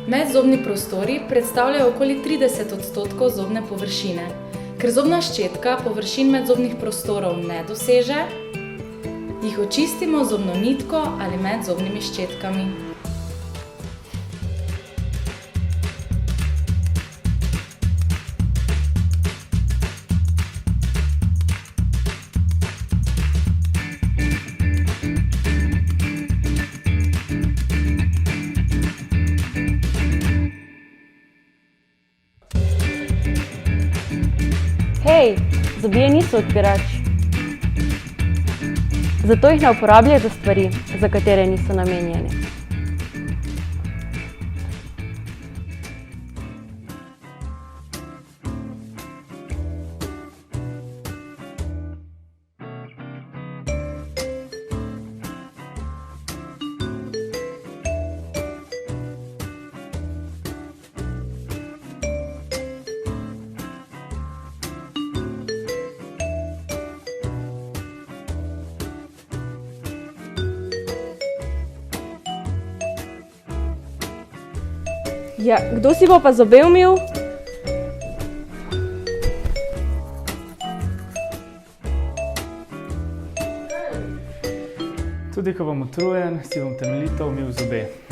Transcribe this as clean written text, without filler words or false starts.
Medzobni prostori predstavljajo okoli 30% zobne površine. Ker zobna ščetka površin medzobnih prostorov ne doseže, jih očistimo z zobno nitko ali medzobnimi ščetkami. Hej, zobje niso odpirač. Zato jih ne uporabljaj za stvari, za katere niso namenjeni. Ja, kdo si bo pa zobe umil? Tudi ko bom utrujen, si bom temeljito umil zobe.